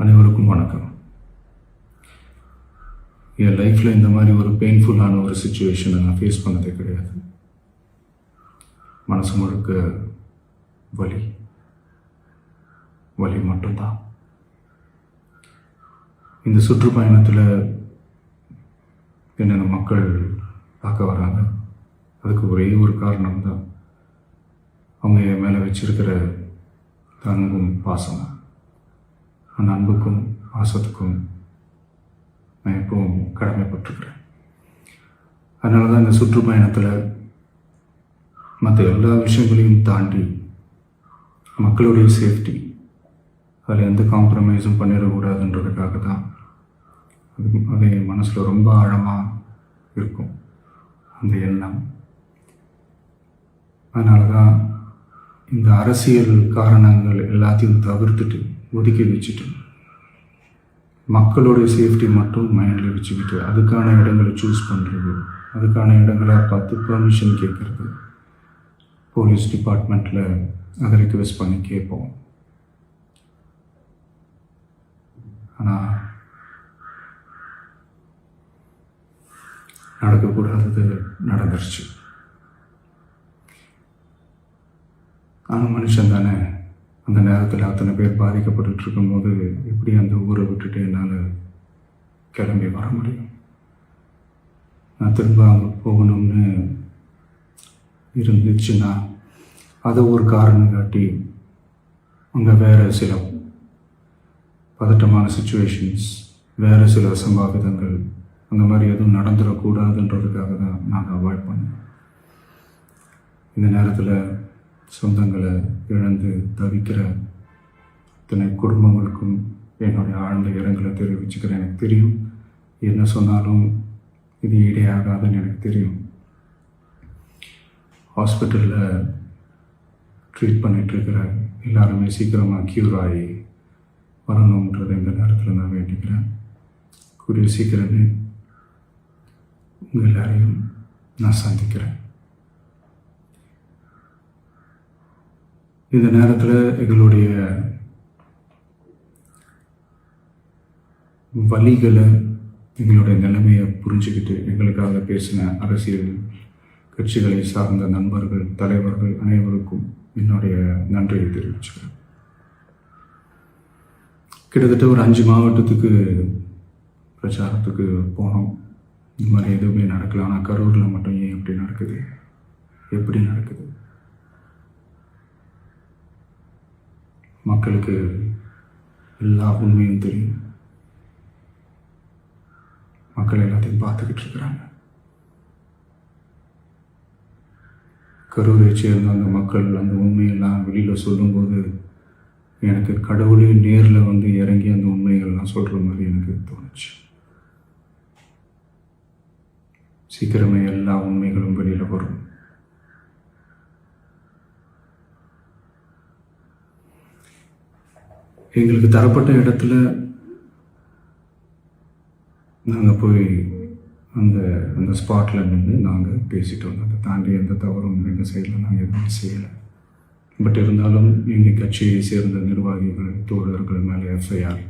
அனைவருக்கும் வணக்கம். என் லைஃப்பில் இந்த மாதிரி ஒரு பெயின்ஃபுல்லான ஒரு சுச்சுவேஷனை நான் ஃபேஸ் பண்ணதே கிடையாது. மனசு முழுக்க வலி வலி மட்டும்தான். இந்த சுற்றுப்பயணத்தில் என்னென்ன மக்கள் பார்க்க வராங்க, அதுக்கு ஒரே ஒரு காரணம் தான் அவங்க என் மேலே வச்சிருக்கிற அன்பும் பாசம். அந்த அன்புக்கும் பாசத்துக்கும் நான் எப்பவும் கடமைப்பட்டிருக்கிறேன். அதனால தான் இந்த சுற்றுப்பயணத்தில் மற்ற எல்லா விஷயங்களையும் தாண்டி மக்களுடைய சேஃப்டி, அதில் எந்த காம்ப்ரமைஸும் பண்ணிடக்கூடாதுன்றதுக்காக தான் அது என் மனசில் ரொம்ப ஆழமாக இருக்கும் அந்த எண்ணம். அதனால தான் இந்த அரசியல் காரணங்கள் எல்லாத்தையும் தவிர்த்துட்டு ஒதுக்கி வச்சுட்டு மக்களுடைய சேஃப்டி மட்டும் மைண்டில் வச்சுக்கிட்டு அதுக்கான இடங்களை சூஸ் பண்ணுறது, அதுக்கான இடங்களை பார்த்து பெர்மிஷன் கேட்குறது, போலீஸ் டிபார்ட்மெண்ட்டில் அதை ரிக்வெஸ்ட் பண்ணி கேட்போம். ஆனால் நடக்கக்கூடாதது நடந்துருச்சு. ஆனால் மனுஷன் தானே, அந்த நேரத்தில் அத்தனை பேர் பாதிக்கப்பட்டு இருக்கும்போது எப்படி அந்த ஊரை விட்டுட்டு என்னால் கிளம்பி வர முடியும்? நான் திரும்ப அங்கே போகணும்னு இருந்துச்சுன்னா அதை ஒரு காரணம் காட்டி அங்கே வேறு சில பதட்டமான சுச்சுவேஷன்ஸ், வேறு சில அசம்பாவிதங்கள் அந்த மாதிரி எதுவும் நடந்துடக்கூடாதுன்றதுக்காக தான் நாங்கள் அவாய்ட் பண்ணோம். இந்த நேரத்தில் சொந்தங்களை இழந்து தவிக்கிற இத்தனை குடும்பங்களுக்கும் என்னுடைய ஆழ்ந்த இரங்கலை தெரிவிச்சுக்கிறேன். எனக்கு தெரியும், என்ன சொன்னாலும் இது ஈடையாகாதுன்னு எனக்கு தெரியும். ஹாஸ்பிட்டலில் ட்ரீட் பண்ணிகிட்ருக்கிற எல்லாருமே சீக்கிரமாக க்யூர் ஆகி வரணுன்றதை இந்த நேரத்தில் நான் வேண்டிக்கிறேன். கூடிய சீக்கிரமே உங்கள் எல்லாரையும் நான் சந்திக்கிறேன். இந்த நேரத்தில் எங்களுடைய வலிகளை, எங்களுடைய நிலைமையை புரிஞ்சுக்கிட்டு எங்களுக்காக பேசின அரசியல் கட்சிகளை சார்ந்த நண்பர்கள், தலைவர்கள் அனைவருக்கும் என்னுடைய நன்றியை தெரிவிச்சுக்கிறேன். கிட்டத்தட்ட ஒரு 5 மாவட்டத்துக்கு பிரச்சாரத்துக்கு போனோம். இந்த மாதிரி எதுவுமே நடக்கல. ஆனால் கரூரில் மட்டும் ஏன் எப்படி நடக்குது, எப்படி நடக்குது? மக்களுக்கு எல்லா உண்மையும் தெரியும். மக்கள் எல்லாத்தையும் பார்த்துக்கிட்டு இருக்கிறாங்க. கரூரை சேர்ந்த அந்த மக்கள் அந்த உண்மையெல்லாம் வெளியில் சொல்லும்போது எனக்கு கடவுளே நேரில் வந்து இறங்கி அந்த உண்மைகள்லாம் சொல்கிற மாதிரி எனக்கு தோணுச்சு. சீக்கிரமே எல்லா உண்மைகளும் வெளியில் வரும். எங்களுக்கு தரப்பட்ட இடத்துல நாங்கள் போய் அந்த ஸ்பாட்டில் நின்று நாங்கள் பேசிட்டு வந்தோம். அதை தாண்டி எந்த தவறும் எங்கள் சைடில் நாங்கள் எதுவும் செய்யலை. பட் இருந்தாலும் எங்கள் கட்சியை சேர்ந்த நிர்வாகிகள், தோழர்கள் மேலே எஃப்ஐஆர்,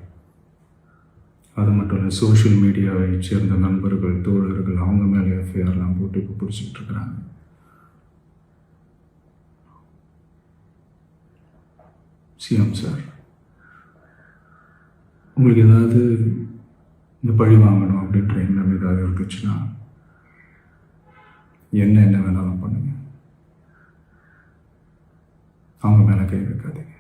அது மட்டும் இல்லை சோஷியல் மீடியாவை சேர்ந்த நண்பர்கள், தோழர்கள் அவங்க மேலே எஃப்ஐஆர்லாம் போட்டு இப்போ பிடிச்சிக்கிட்டு இருக்கிறாங்க. சிஎம் சார், உங்களுக்கு ஏதாவது இந்த பழி வாங்கணும் அப்படின்ற எண்ணம் ஏதாவது இருந்துச்சுன்னா என்ன வேணாலும் பண்ணுங்க. அவங்க மேலே கை வைக்காதீங்க.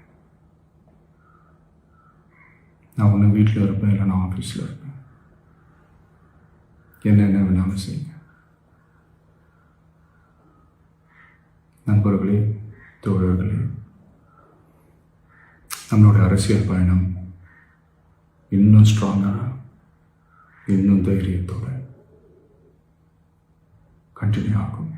நான் ஒன்று வீட்டில் இருப்பேன், இல்லை நான் ஆஃபீஸில் இருப்பேன். என்ன வேணாலும் செய்யுங்க. நண்பர்களே, தோழர்களே, நம்மளோட அரசியல் பயணம் இன்னும் ஸ்ட்ராங்காக, இன்னும் தைரியத்தோட கண்டினியூ ஆகும்.